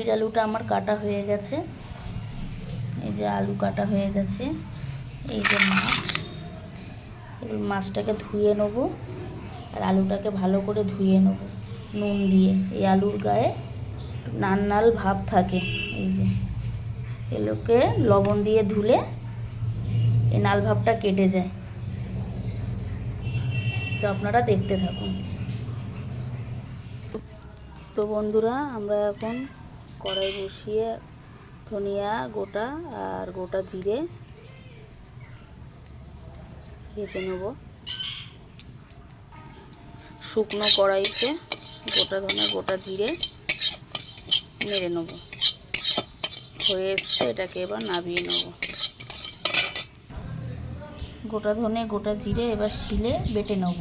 এই আলুটা আমার কাটা হয়ে গেছে, এই যে আলু কাটা হয়ে গেছে। এই যে মাছ, এই মাছটাকে ধুয়ে নেব আর আলুটাকে ভালো করে ধুয়ে নেব নুন দিয়ে। এই আলুর গায়ে নাল নাল ভাব থাকে, এই যে এগুলোকে লবণ দিয়ে ধুলে এই নাল ভাবটা কেটে যায়। তো আপনারা দেখতে থাকুন। তো বন্ধুরা, আমরা এখন কড়াই বসিয়ে ধনিয়া গোটা আর গোটা জিরে ভেজে নেব। শুকনো কড়াইতে গোটা ধনিয়া গোটা জিরে নেড়ে নেব। হয়ে এসছে, এটাকে এবার নামিয়ে নেব। গোটা ধনে গোটা জিরে এবার শিলে বেটে নেব।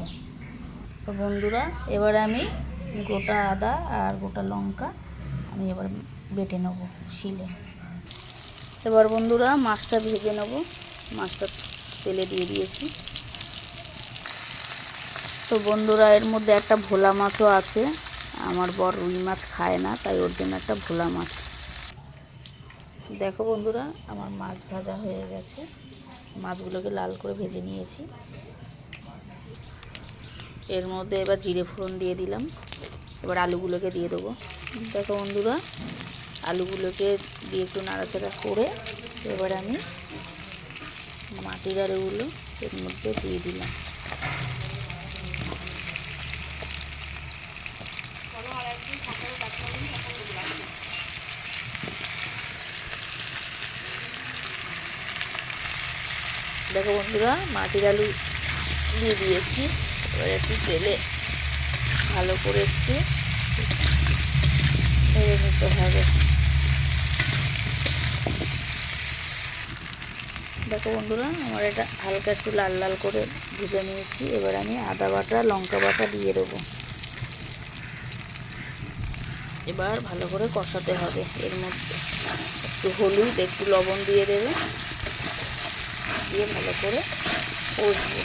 তো বন্ধুরা, এবার আমি গোটা আদা আর গোটা লঙ্কা আমি এবার বেটে নেব শিলে। এবার বন্ধুরা মাছটা ভেজে নেব। মাছটা তেলে দিয়ে দিয়েছি। তো বন্ধুরা, এর মধ্যে একটা ভোলা মাছও আছে। আমার বর রুই মাছ খায় না, তাই ওর জন্য একটা ভোলা মাছ। দেখো বন্ধুরা, আমার মাছ ভাজা হয়ে গেছে। মাছগুলোকে লাল করে ভেজে নিয়েছি। এর মধ্যে এবার জিরে ফোড়ন দিয়ে দিলাম। এবার আলুগুলোকে দিয়ে দেবো। দেখো বন্ধুরা, আলুগুলোকে দিয়ে একটু নাড়াচাড়া করে এবার আমি মাটির আলুগুলো এর মধ্যে দিয়ে দিলাম। দেখো বন্ধুরা, মাটির আলু দিয়ে দিয়েছি। এবার একটু তেলে ভালো করে একটু নেড়ে নিতে হবে। দেখো বন্ধুরা, আমার এটা হালকা একটু লাল লাল করে ভেজে নিয়েছি। এবার আমি আদা বাটা লঙ্কা বাটা দিয়ে দেবো। এবার ভালো করে কষাতে হবে। এর মধ্যে একটু হলুদ একটু লবণ দিয়ে দেবে, দিয়ে ভালো করে কষবো।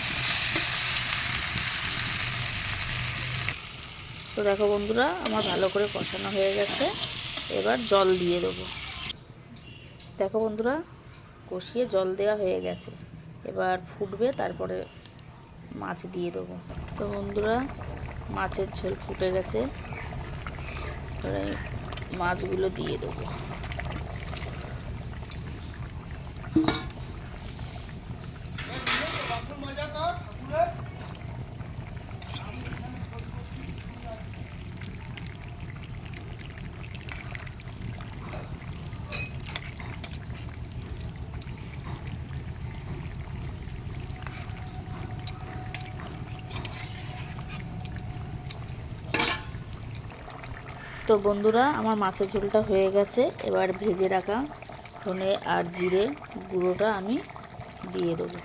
তো দেখো বন্ধুরা, আমার ভালো করে কষানো হয়ে গেছে। এবার জল দিয়ে দেবো। দেখো বন্ধুরা, কষিয়ে জল দেওয়া হয়ে গেছে। এবার ফুটবে, তারপরে মাছ দিয়ে দেবো। তো বন্ধুরা, মাছের ঝোল ফুটে গেছে। এবার মাছগুলো দিয়ে দেবো। তো বন্ধুরা, আমার মাছের ঝোলটা হয়ে গেছে। এবার ভেজে রাখা ধনে আর জিরে গুঁড়োটা আমি দিয়ে দেবো।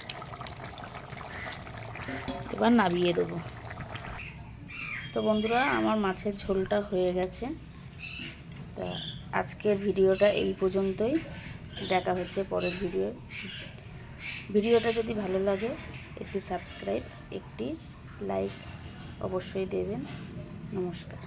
এবার নামিয়ে দেবো। তো বন্ধুরা, আমার মাছের ঝোলটা হয়ে গেছে। তা আজকের ভিডিওটা এই পর্যন্তই। দেখা হচ্ছে পরের ভিডিওটা যদি ভালো লাগে একটি সাবস্ক্রাইব একটি লাইক অবশ্যই দেবেন। নমস্কার।